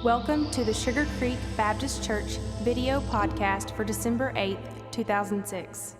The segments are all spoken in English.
Welcome to the Sugar Creek Baptist Church video podcast for December 8th, 2006.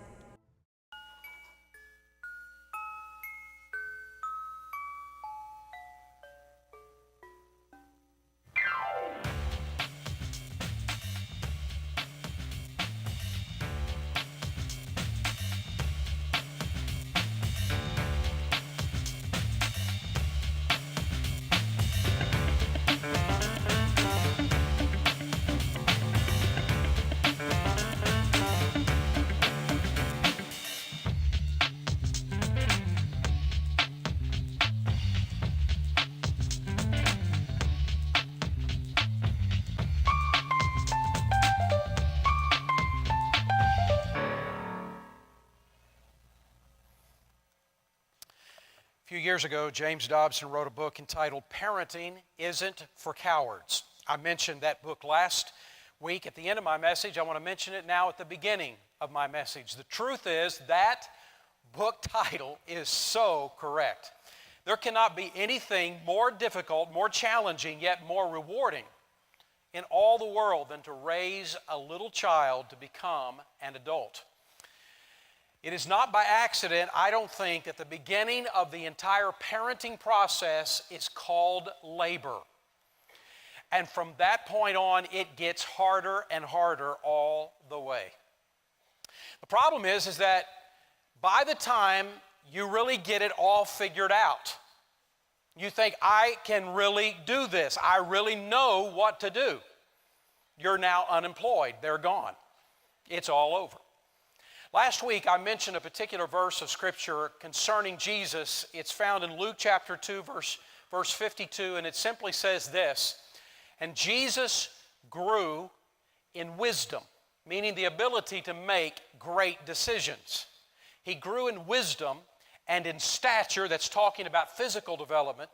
A few years ago, James Dobson wrote a book entitled Parenting Isn't for Cowards. I mentioned that book last week at the end of my message. I want to mention it now at the beginning of my message. The truth is that book title is so correct. There cannot be anything more difficult, more challenging, yet more rewarding in all the world than to raise a little child to become an adult. It is not by accident, I don't think, that the beginning of the entire parenting process is called labor. And from that point on, it gets harder and harder all the way. The problem is that by the time you really get it all figured out, you think, I can really do this. I really know what to do. You're now unemployed. They're gone. It's all over. Last week, I mentioned a particular verse of Scripture concerning Jesus. It's found in Luke chapter 2, verse 52, and it simply says this, "And Jesus grew in wisdom," meaning the ability to make great decisions. He grew in wisdom and in stature, that's talking about physical development,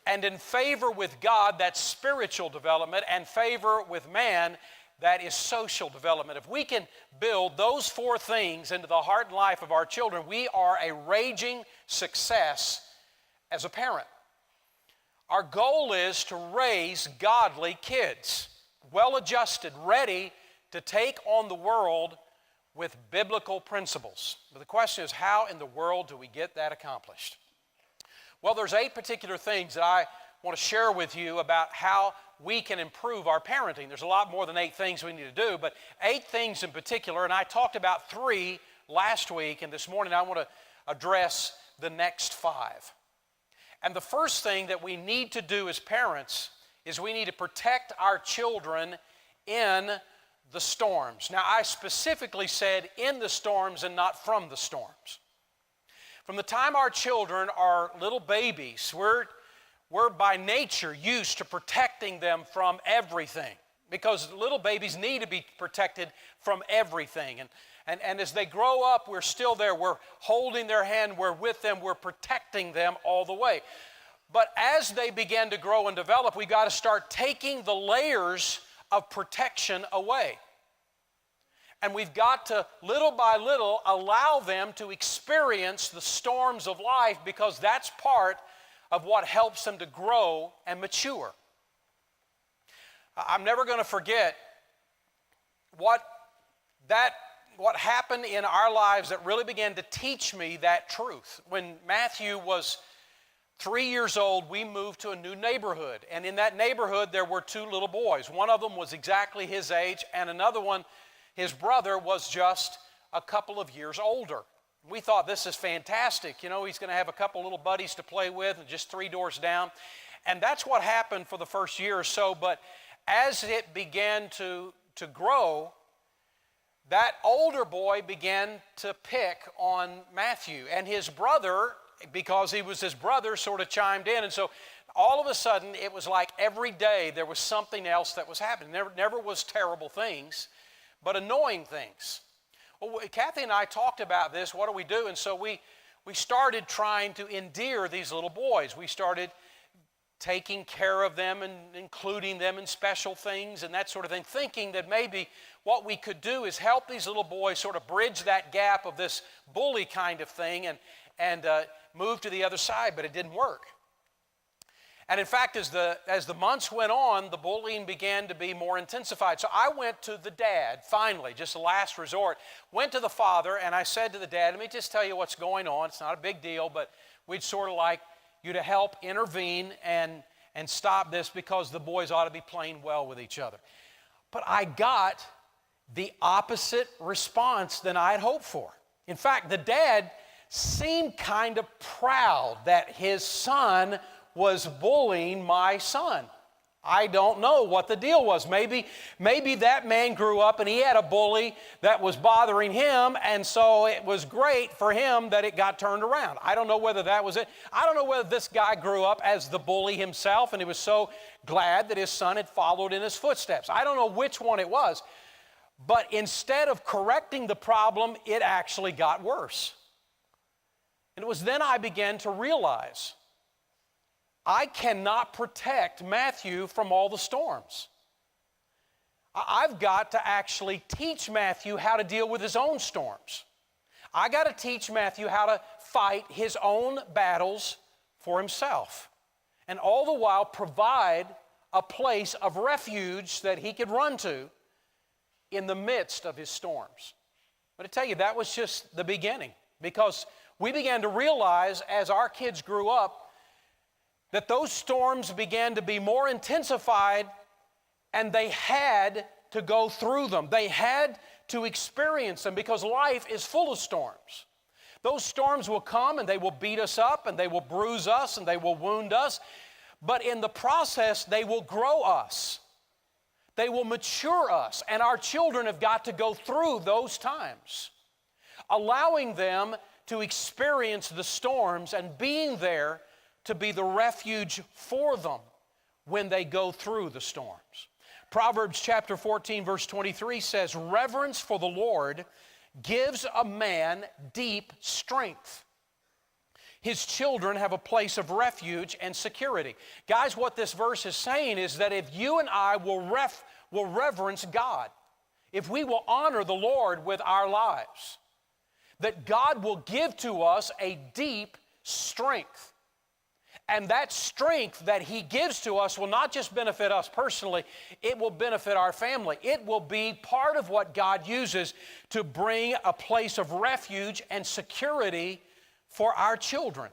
and in favor with God, that's spiritual development, and favor with man, that is social development. If we can build those four things into the heart and life of our children, we are a raging success as a parent. Our goal is to raise godly kids, well-adjusted, ready to take on the world with biblical principles. But the question is, how in the world do we get that accomplished? Well, there's 8 particular things that I want to share with you about how we can improve our parenting. There's a lot more than 8 things we need to do, but 8 things in particular, and I talked about 3 last week, and this morning I want to address the next 5. And the first thing that we need to do as parents is we need to protect our children in the storms. Now, I specifically said in the storms and not from the storms. From the time our children are little babies, we're by nature used to protecting them from everything, because little babies need to be protected from everything. And as they grow up, we're still there. We're holding their hand. We're with them. We're protecting them all the way. But as they begin to grow and develop, we've got to start taking the layers of protection away. And we've got to, little by little, allow them to experience the storms of life, because that's part of what helps them to grow and mature. I'm never going to forget what happened in our lives that really began to teach me that truth. When Matthew was 3 years old, we moved to a new neighborhood. And in that neighborhood, there were 2 little boys. One of them was exactly his age, and another one, his brother, was just a couple of years older. We thought, this is fantastic. You know, he's going to have a couple little buddies to play with and just 3 doors down. And that's what happened for the first year or so. But as it began to grow, that older boy began to pick on Matthew. And his brother, because he was his brother, sort of chimed in. And so all of a sudden, it was like every day there was something else that was happening. Never was terrible things, but annoying things. Well, Kathy and I talked about this. What do we do? And so we started trying to endear these little boys. We started taking care of them and including them in special things and that sort of thing, thinking that maybe what we could do is help these little boys sort of bridge that gap of this bully kind of thing and move to the other side, but it didn't work. And in fact, as the months went on, the bullying began to be more intensified. So I went to the dad, finally, just a last resort, went to the father, and I said to the dad, let me just tell you what's going on. It's not a big deal, but we'd sort of like you to help intervene and stop this because the boys ought to be playing well with each other. But I got the opposite response than I had hoped for. In fact, the dad seemed kind of proud that his son was bullying my son. I don't know what the deal was. Maybe that man grew up and he had a bully that was bothering him, and so it was great for him that it got turned around. I don't know whether that was it. I don't know whether this guy grew up as the bully himself and he was so glad that his son had followed in his footsteps. I don't know which one it was, but instead of correcting the problem, it actually got worse. And it was then I began to realize I cannot protect Matthew from all the storms. I've got to actually teach Matthew how to deal with his own storms. I got to teach Matthew how to fight his own battles for himself. And all the while provide a place of refuge that he could run to in the midst of his storms. But I tell you, that was just the beginning, because we began to realize as our kids grew up that those storms began to be more intensified, and they had to go through them. They had to experience them because life is full of storms. Those storms will come and they will beat us up and they will bruise us and they will wound us, but in the process they will grow us. They will mature us, and our children have got to go through those times, allowing them to experience the storms and being there to be the refuge for them when they go through the storms. Proverbs chapter 14, verse 23 says, reverence for the Lord gives a man deep strength. His children have a place of refuge and security. Guys, what this verse is saying is that if you and I will reverence God, if we will honor the Lord with our lives, that God will give to us a deep strength. And that strength that He gives to us will not just benefit us personally, it will benefit our family. It will be part of what God uses to bring a place of refuge and security for our children.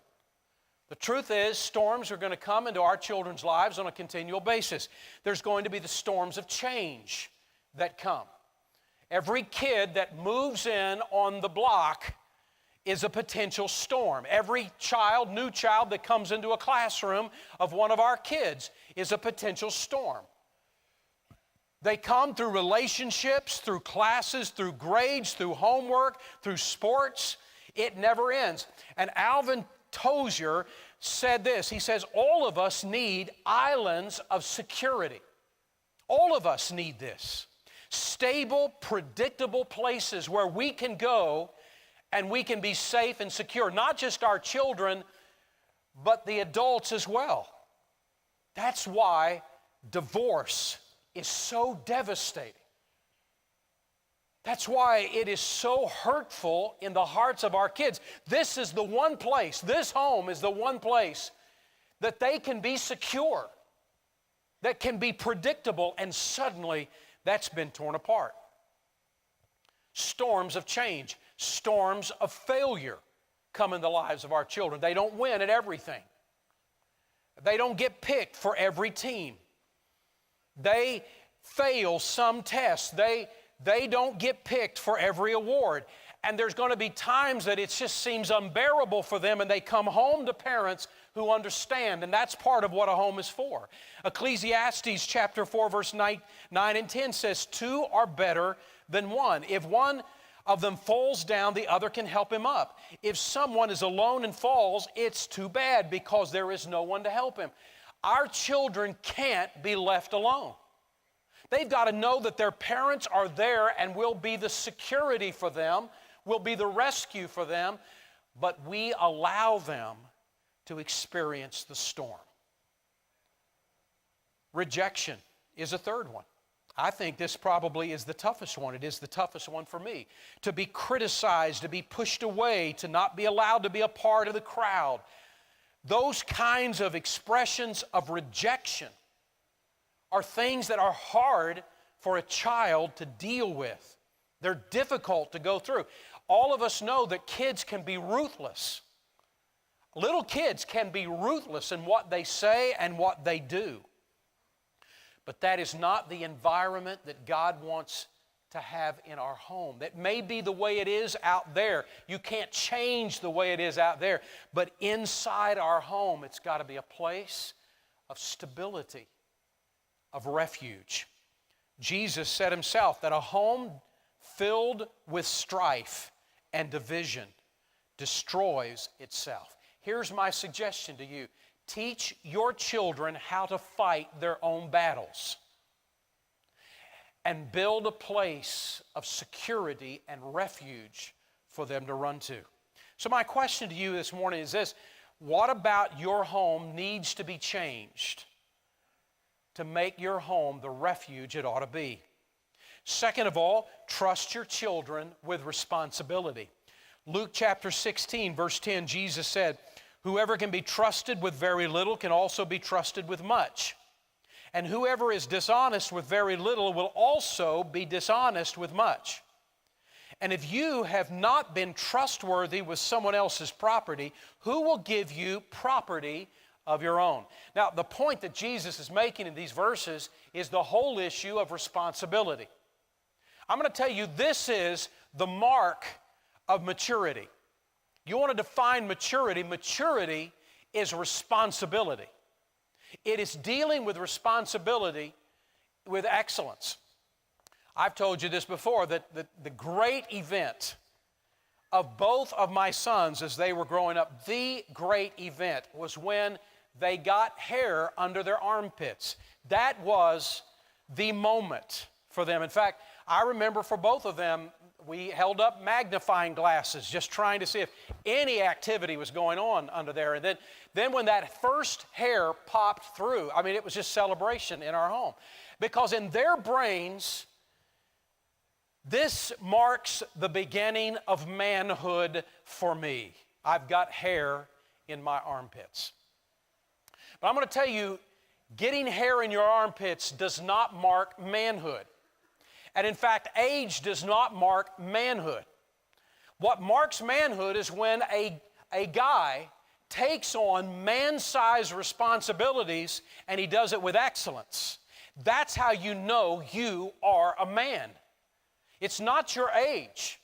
The truth is, storms are going to come into our children's lives on a continual basis. There's going to be the storms of change that come. Every kid that moves in on the block is a potential storm. Every new child that comes into a classroom of one of our kids is a potential storm. They come through relationships, through classes, through grades, through homework, through sports. It never ends. And Alvin Tozier said this. He says, all of us need islands of security. All of us need this. Stable, predictable places where we can go and we can be safe and secure. Not just our children, but the adults as well. That's why divorce is so devastating. That's why it is so hurtful in the hearts of our kids. This is the one place, this home is the one place that they can be secure, that can be predictable, and suddenly that's been torn apart. Storms of change, storms of failure come in the lives of our children. They don't win at everything. They don't get picked for every team. They fail some tests. They don't get picked for every award. And there's going to be times that it just seems unbearable for them, and they come home to parents who understand, and that's part of what a home is for. Ecclesiastes chapter 4, verse 9 and 10 says, two are better than one. If one of them falls down, the other can help him up. If someone is alone and falls, it's too bad because there is no one to help him. Our children can't be left alone. They've got to know that their parents are there and will be the security for them, will be the rescue for them, but we allow them to experience the storm. Rejection is a third one. I think this probably is the toughest one. It is the toughest one for me. To be criticized, to be pushed away, to not be allowed to be a part of the crowd. Those kinds of expressions of rejection are things that are hard for a child to deal with. They're difficult to go through. All of us know that kids can be ruthless. Little kids can be ruthless in what they say and what they do. But that is not the environment that God wants to have in our home. That may be the way it is out there. You can't change the way it is out there. But inside our home, it's got to be a place of stability, of refuge. Jesus said himself that a home filled with strife and division destroys itself. Here's my suggestion to you. Teach your children how to fight their own battles and build a place of security and refuge for them to run to. So my question to you this morning is this: what about your home needs to be changed to make your home the refuge it ought to be? Second of all, trust your children with responsibility. Luke chapter 16, verse 10, Jesus said, "Whoever can be trusted with very little can also be trusted with much. And whoever is dishonest with very little will also be dishonest with much. And if you have not been trustworthy with someone else's property, who will give you property of your own?" Now, the point that Jesus is making in these verses is the whole issue of responsibility. I'm going to tell you, this is the mark of maturity. You want to define maturity? Maturity is responsibility. It is dealing with responsibility with excellence. I've told you this before, that the great event of both of my sons as they were growing up, the great event was when they got hair under their armpits. That was the moment for them. In fact, I remember for both of them, we held up magnifying glasses just trying to see if any activity was going on under there. And then when that first hair popped through, I mean, it was just celebration in our home. Because in their brains, this marks the beginning of manhood for me. I've got hair in my armpits. But I'm going to tell you, getting hair in your armpits does not mark manhood. And in fact, age does not mark manhood. What marks manhood is when a guy takes on man-sized responsibilities and he does it with excellence. That's how you know you are a man. It's not your age.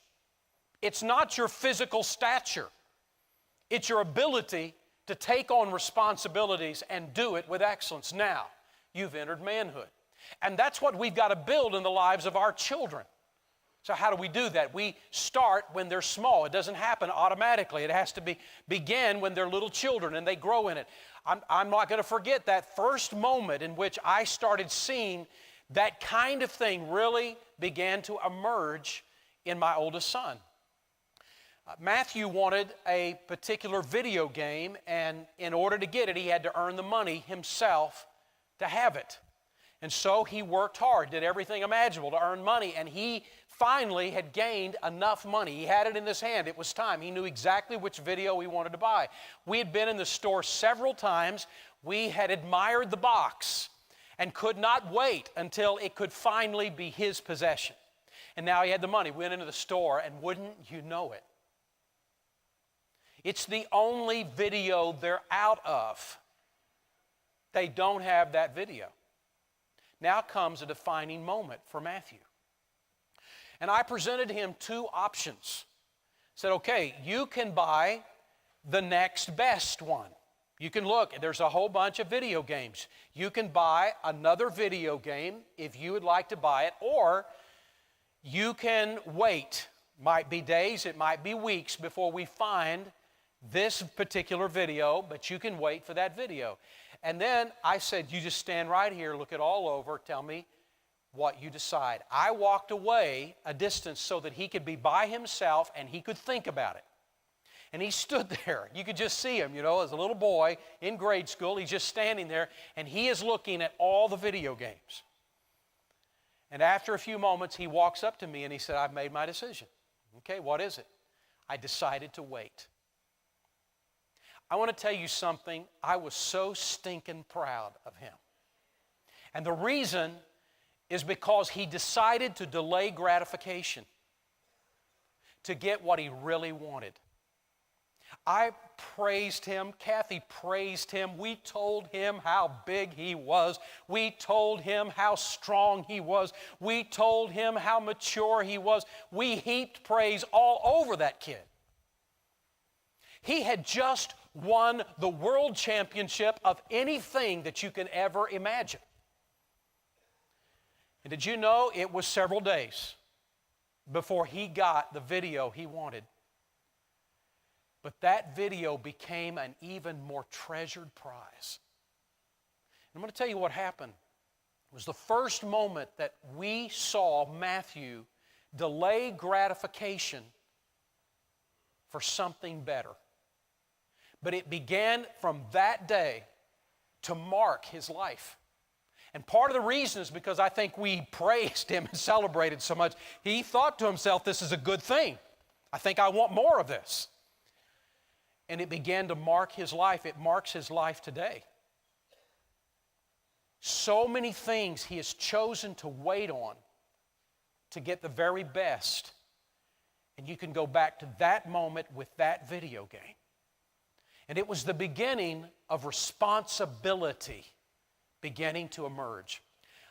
It's not your physical stature. It's your ability to take on responsibilities and do it with excellence. Now, you've entered manhood. And that's what we've got to build in the lives of our children. So how do we do that? We start when they're small. It doesn't happen automatically. It has to begin when they're little children and they grow in it. I'm not going to forget that first moment in which I started seeing that kind of thing really began to emerge in my oldest son. Matthew wanted a particular video game, and in order to get it, he had to earn the money himself to have it. And so he worked hard, did everything imaginable to earn money, and he finally had gained enough money. He had it in his hand. It was time. He knew exactly which video he wanted to buy. We had been in the store several times. We had admired the box and could not wait until it could finally be his possession. And now he had the money. We went into the store, and wouldn't you know it? It's the only video they're out of. They don't have that video. Now comes a defining moment for Matthew. And I presented him two options. Said, okay, you can buy the next best one. You can look, there's a whole bunch of video games. You can buy another video game if you would like to buy it, or you can wait. Might be days, it might be weeks before we find this particular video, but you can wait for that video. And then I said, you just stand right here, look it all over, tell me what you decide. I walked away a distance so that he could be by himself and he could think about it. And he stood there. You could just see him, as a little boy in grade school. He's just standing there, and he is looking at all the video games. And after a few moments, he walks up to me and he said, I've made my decision. Okay, what is it? I decided to wait. I want to tell you something. I was so stinking proud of him. And the reason is because he decided to delay gratification to get what he really wanted. I praised him. Kathy praised him. We told him how big he was. We told him how strong he was. We told him how mature he was. We heaped praise all over that kid. He had just won the world championship of anything that you can ever imagine. And did you know it was several days before he got the video he wanted? But that video became an even more treasured prize. And I'm going to tell you what happened. It was the first moment that we saw Matthew delay gratification for something better. But it began from that day to mark his life. And part of the reason is because I think we praised him and celebrated so much. He thought to himself, this is a good thing. I think I want more of this. And it began to mark his life. It marks his life today. So many things he has chosen to wait on to get the very best. And you can go back to that moment with that video game. And it was the beginning of responsibility beginning to emerge.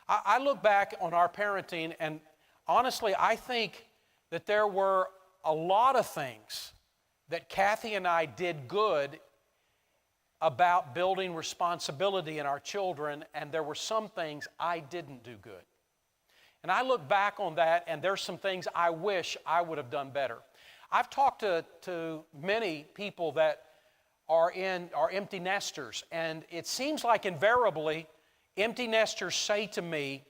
I look back on our parenting, and honestly, I think that there were a lot of things that Kathy and I did good about building responsibility in our children, and there were some things I didn't do good. And I look back on that, and there's some things I wish I would have done better. I've talked to many people that are empty nesters, and it seems like invariably empty nesters say to me,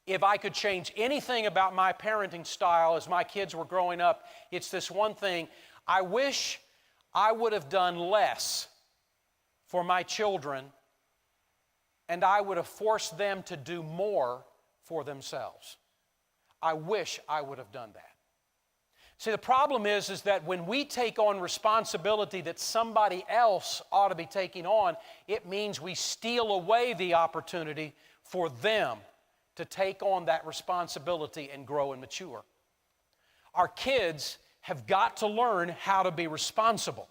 if I could change anything about my parenting style as my kids were growing up, it's this one thing. I wish I would have done less for my children, and I would have forced them to do more for themselves. I wish I would have done that. See, the problem is that when we take on responsibility that somebody else ought to be taking on, it means we steal away the opportunity for them to take on that responsibility and grow and mature. Our kids have got to learn how to be responsible.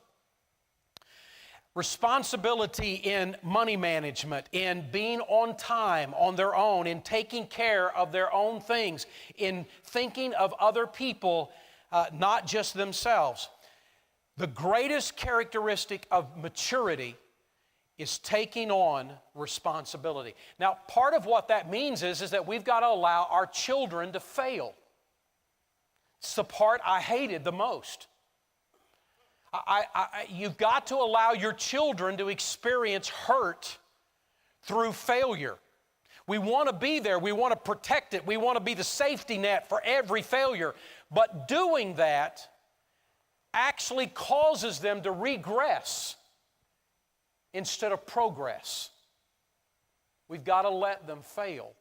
Responsibility in money management, in being on time on their own, in taking care of their own things, in thinking of other people, not just themselves. The greatest characteristic of maturity is taking on responsibility. Now, part of what that means is that we've got to allow our children to fail. It's the part I hated the most. You've got to allow your children to experience hurt through failure. We want to be there. We want to protect it. We want to be the safety net for every failure. But doing that actually causes them to regress instead of progress. We've got to let them fail.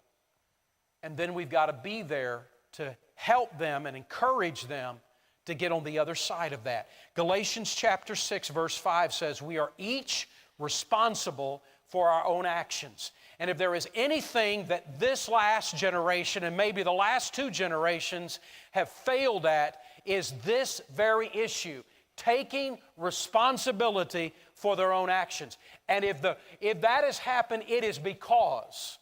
And then we've got to be there to help them and encourage them to get on the other side of that. Galatians chapter 6, verse 5 says, we are each responsible for our own actions. And if there is anything that this last generation and maybe the last two generations have failed at, is this very issue, taking responsibility for their own actions. And if that has happened, it is because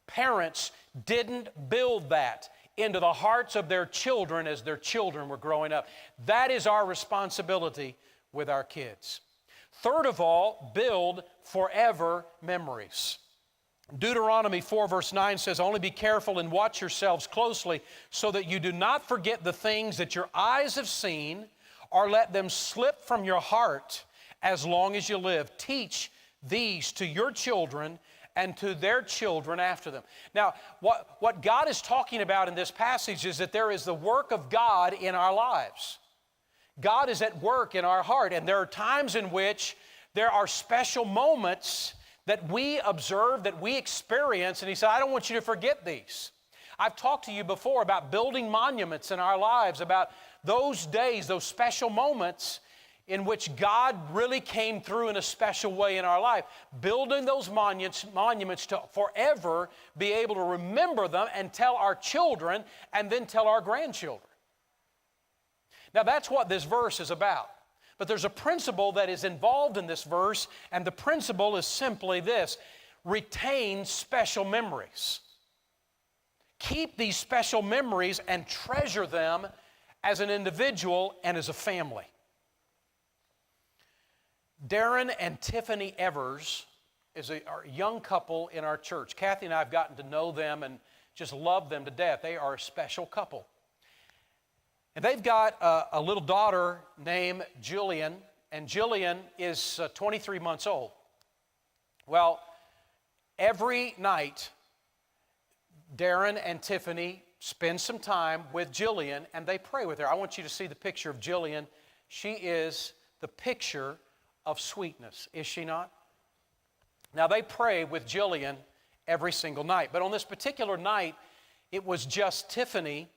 parents didn't build that into the hearts of their children as their children were growing up. That is our responsibility with our kids. Third of all, build forever memories. Deuteronomy 4 verse 9 says, only be careful and watch yourselves closely so that you do not forget the things that your eyes have seen, or let them slip from your heart as long as you live. Teach these to your children and to their children after them. Now, what God is talking about in this passage is that there is the work of God in our lives. God is at work in our heart, and there are times in which there are special moments that we observe, that we experience, and He said, I don't want you to forget these. I've talked to you before about building monuments in our lives, about those days, those special moments in which God really came through in a special way in our life, building those monuments to forever be able to remember them and tell our children and then tell our grandchildren. Now that's what this verse is about. But there's a principle that is involved in this verse, and the principle is simply this: retain special memories. Keep these special memories and treasure them as an individual and as a family. Darren and Tiffany Evers is a young couple in our church. Kathy and I have gotten to know them and just love them to death. They are a special couple. And they've got a little daughter named Jillian, and Jillian is 23 months old. Well, every night, Darren and Tiffany spend some time with Jillian, and they pray with her. I want you to see the picture of Jillian. She is the picture of sweetness, is she not? Now, they pray with Jillian every single night, but on this particular night, it was just Tiffany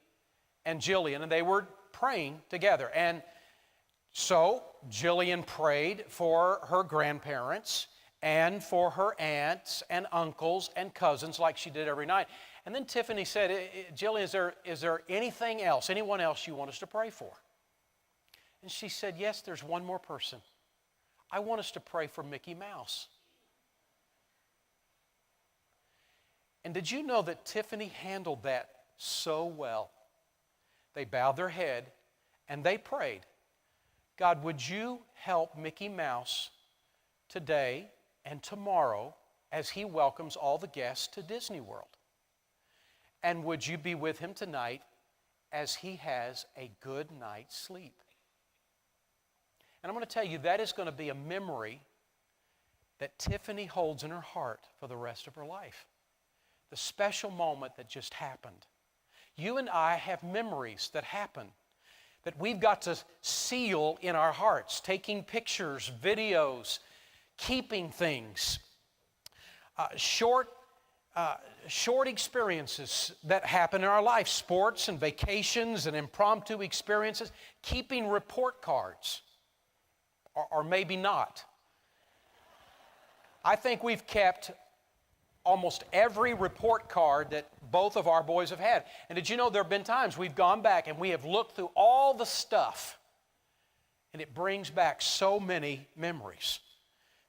and Jillian, and they were praying together. And so Jillian prayed for her grandparents and for her aunts and uncles and cousins like she did every night. And then Tiffany said, Jillian, is there anything else, anyone else you want us to pray for? And she said, yes, there's one more person. I want us to pray for Mickey Mouse. And did you know that Tiffany handled that so well? They bowed their head and they prayed, God, would you help Mickey Mouse today and tomorrow as he welcomes all the guests to Disney World? And would you be with him tonight as he has a good night's sleep? And I'm going to tell you, that is going to be a memory that Tiffany holds in her heart for the rest of her life. The special moment that just happened. You and I have memories that happen that we've got to seal in our hearts, taking pictures, videos, keeping things. Short experiences that happen in our life, sports and vacations and impromptu experiences, keeping report cards. Or maybe not. I think we've kept almost every report card that both of our boys have had. And did you know there have been times we've gone back and we have looked through all the stuff, and it brings back so many memories.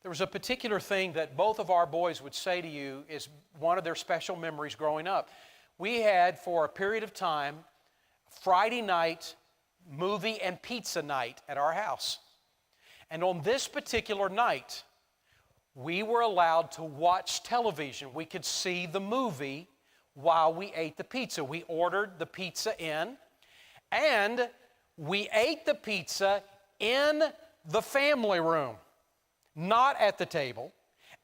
There was a particular thing that both of our boys would say to you is one of their special memories growing up. We had, for a period of time, Friday night movie and pizza night at our house. And on this particular night, we were allowed to watch television. We could see the movie while we ate the pizza. We ordered the pizza in, and we ate the pizza in the family room, not at the table.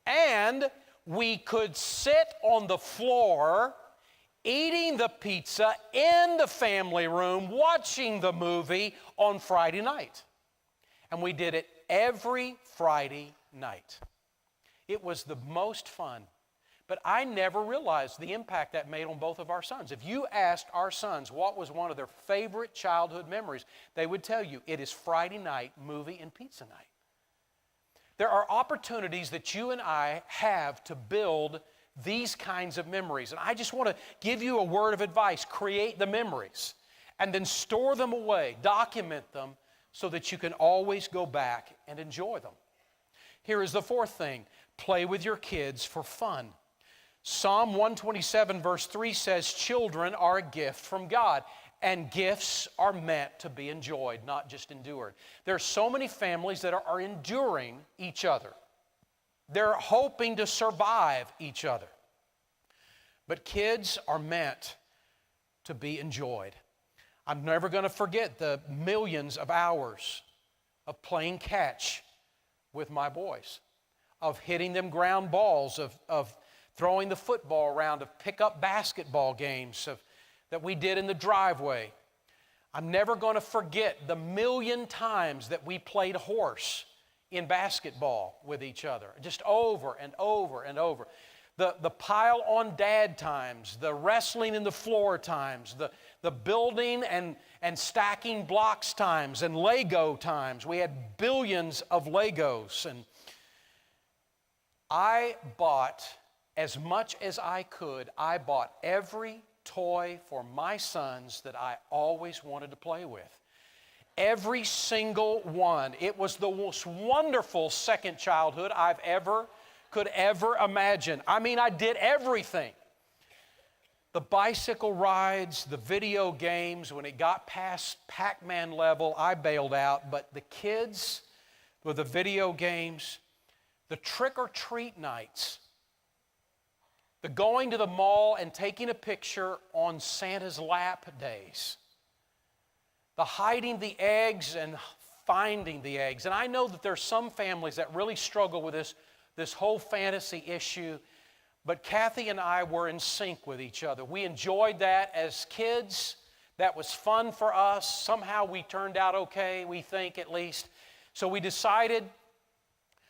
And we could sit on the floor eating the pizza in the family room, watching the movie on Friday night. And we did it every Friday night. It was the most fun. But I never realized the impact that made on both of our sons. If you asked our sons what was one of their favorite childhood memories, they would tell you it is Friday night movie and pizza night. There are opportunities that you and I have to build these kinds of memories. And I just want to give you a word of advice. Create the memories and then store them away. Document them so that you can always go back and enjoy them. Here is the fourth thing. Play with your kids for fun. Psalm 127 verse 3 says, children are a gift from God, and gifts are meant to be enjoyed, not just endured. There are so many families that are enduring each other. They're hoping to survive each other. But kids are meant to be enjoyed. I'm never going to forget the millions of hours of playing catch with my boys, of hitting them ground balls, of throwing the football around, of pick-up basketball games that we did in the driveway. I'm never going to forget the million times that we played horse in basketball with each other, just over and over and over. the pile on dad times, the wrestling in the floor times, the building and stacking blocks times, and Lego times. We had billions of Legos. And I bought as much as I could. I bought every toy for my sons that I always wanted to play with. Every single one. It was the most wonderful second childhood could ever imagine. I mean, I did everything. The bicycle rides, the video games, when it got past Pac-Man level, I bailed out. But the kids with the video games, the trick-or-treat nights, the going to the mall and taking a picture on Santa's lap days, the hiding the eggs and finding the eggs. And I know that there's some families that really struggle with this whole fantasy issue, but Kathy and I were in sync with each other. We enjoyed that as kids. That was fun for us. Somehow we turned out okay, we think at least. So we decided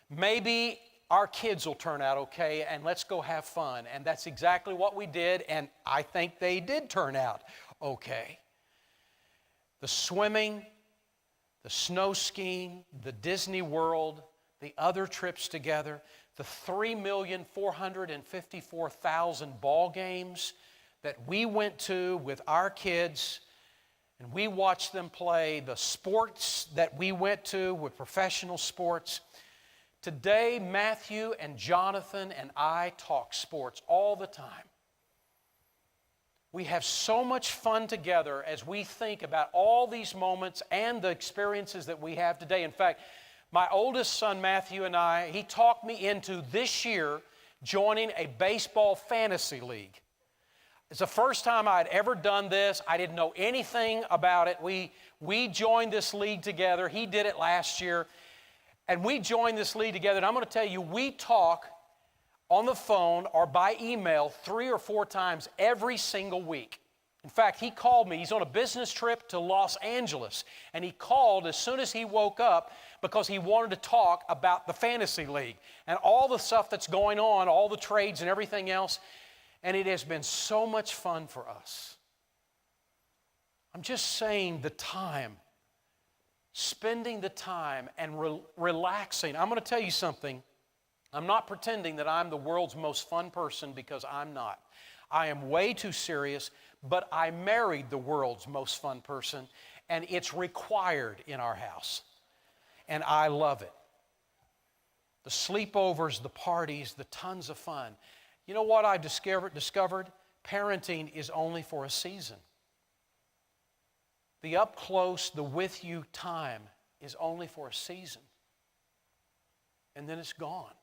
maybe our kids will turn out okay, and let's go have fun. And that's exactly what we did, and I think they did turn out okay. The swimming, the snow skiing, the Disney World, the other trips together, the 3,454,000 ball games that we went to with our kids, and we watched them play, the sports that we went to with professional sports. Today, Matthew and Jonathan and I talk sports all the time. We have so much fun together as we think about all these moments and the experiences that we have today. In fact, my oldest son, Matthew, and I, he talked me into this year joining a baseball fantasy league. It's the first time I'd ever done this. I didn't know anything about it. We joined this league together. He did it last year. And we joined this league together. And I'm going to tell you, we talk on the phone or by email 3 or 4 times every single week. In fact, he called me. He's on a business trip to Los Angeles. And he called as soon as he woke up because he wanted to talk about the fantasy league and all the stuff that's going on, all the trades and everything else. And it has been so much fun for us. I'm just saying the time, spending the time and relaxing. I'm going to tell you something. I'm not pretending that I'm the world's most fun person, because I'm not. I am way too serious, but I married the world's most fun person, and it's required in our house. And I love it. The sleepovers, the parties, the tons of fun. You know what I discovered? Parenting is only for a season. The up close, the with you time is only for a season. And then it's gone.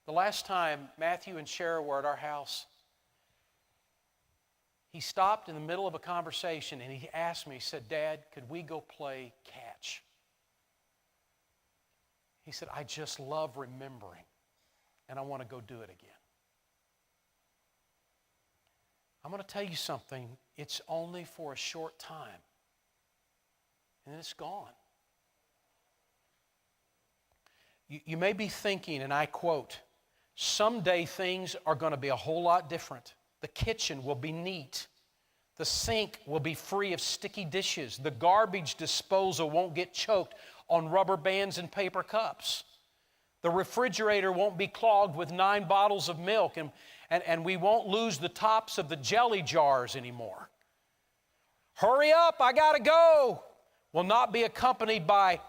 The last time Matthew and Shara were at our house, he stopped in the middle of a conversation and he asked me, he said, "Dad, could we go play catch?" He said, "I just love remembering and I want to go do it again." I'm going to tell you something. It's only for a short time. And then it's gone. You may be thinking, and I quote, "Someday things are going to be a whole lot different. The kitchen will be neat. The sink will be free of sticky dishes. The garbage disposal won't get choked on rubber bands and paper cups. The refrigerator won't be clogged with 9 bottles of milk, and we won't lose the tops of the jelly jars anymore. Hurry up, I gotta go," will not be accompanied by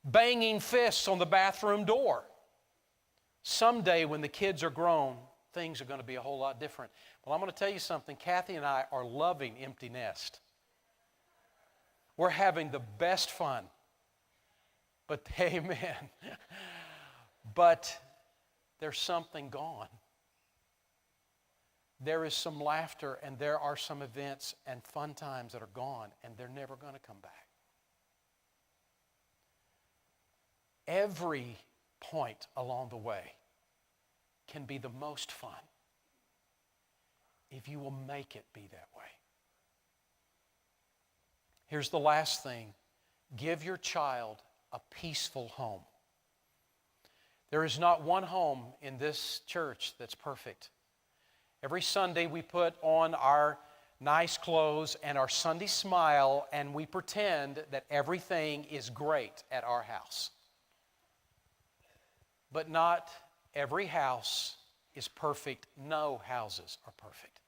banging fists on the bathroom door. Someday when the kids are grown, things are going to be a whole lot different. Well, I'm going to tell you something. Kathy and I are loving empty nest. We're having the best fun. But, amen. But there's something gone. There is some laughter, and there are some events and fun times that are gone, and they're never going to come back. Every point along the way can be the most fun if you will make it be that way. Here's the last thing. Give your child a peaceful home. There is not one home in this church that's perfect. Every Sunday we put on our nice clothes and our Sunday smile, and we pretend that everything is great at our house. But not every house is perfect. No houses are perfect.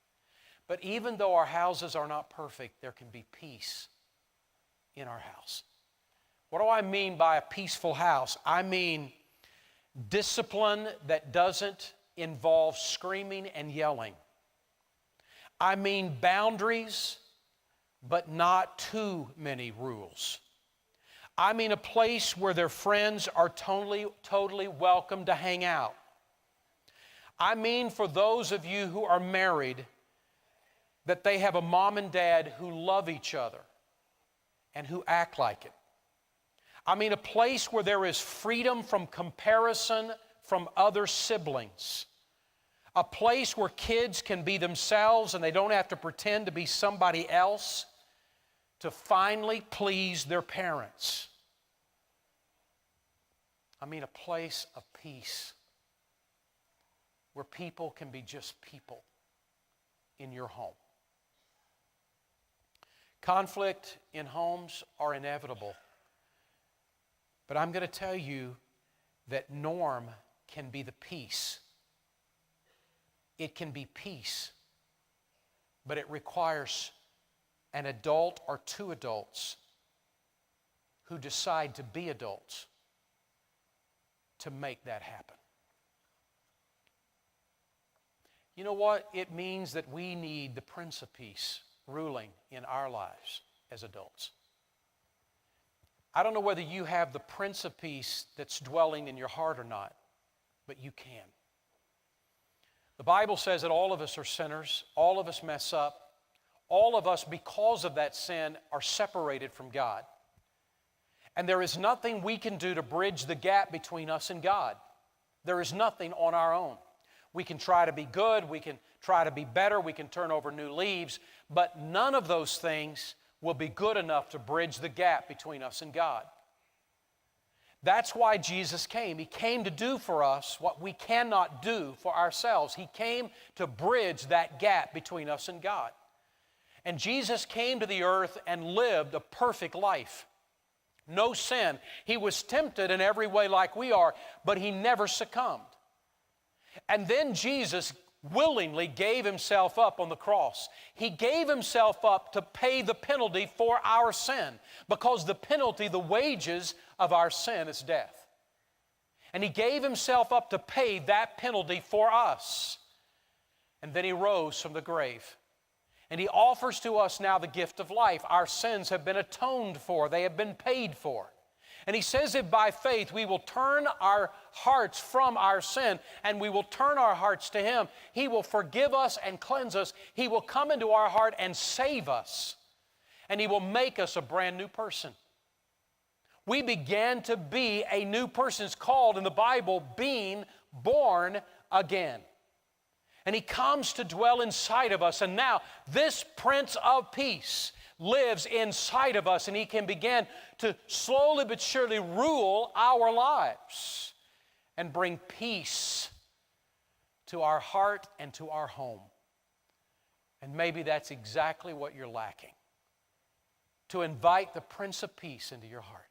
But even though our houses are not perfect, there can be peace in our house. What do I mean by a peaceful house? I mean discipline that doesn't involve screaming and yelling. I mean boundaries, but not too many rules. I mean a place where their friends are totally welcome to hang out. I mean for those of you who are married, that they have a mom and dad who love each other and who act like it. I mean a place where there is freedom from comparison from other siblings. A place where kids can be themselves and they don't have to pretend to be somebody else to finally please their parents. I mean a place of peace where people can be just people in your home. Conflict in homes are inevitable. But I'm going to tell you that norm can be the peace. It can be peace, but it requires an adult or two adults who decide to be adults to make that happen. You know what? It means that we need the Prince of Peace ruling in our lives as adults. I don't know whether you have the Prince of Peace that's dwelling in your heart or not, but you can. The Bible says that all of us are sinners, all of us mess up, all of us, because of that sin, are separated from God. And there is nothing we can do to bridge the gap between us and God. There is nothing on our own. We can try to be good, we can try to be better, we can turn over new leaves, but none of those things will be good enough to bridge the gap between us and God. That's why Jesus came. He came to do for us what we cannot do for ourselves. He came to bridge that gap between us and God. And Jesus came to the earth and lived a perfect life. No sin. He was tempted in every way like we are, but He never succumbed. And then Jesus willingly gave Himself up on the cross. He gave Himself up to pay the penalty for our sin, because the penalty, the wages of our sin, is death. And He gave Himself up to pay that penalty for us. And then He rose from the grave. And He offers to us now the gift of life. Our sins have been atoned for. They have been paid for. And He says that by faith we will turn our hearts from our sin and we will turn our hearts to Him. He will forgive us and cleanse us. He will come into our heart and save us. And He will make us a brand new person. We began to be a new person. It's called in the Bible being born again. And He comes to dwell inside of us. And now this Prince of Peace lives inside of us, and He can begin to slowly but surely rule our lives and bring peace to our heart and to our home. And maybe that's exactly what you're lacking, to invite the Prince of Peace into your heart.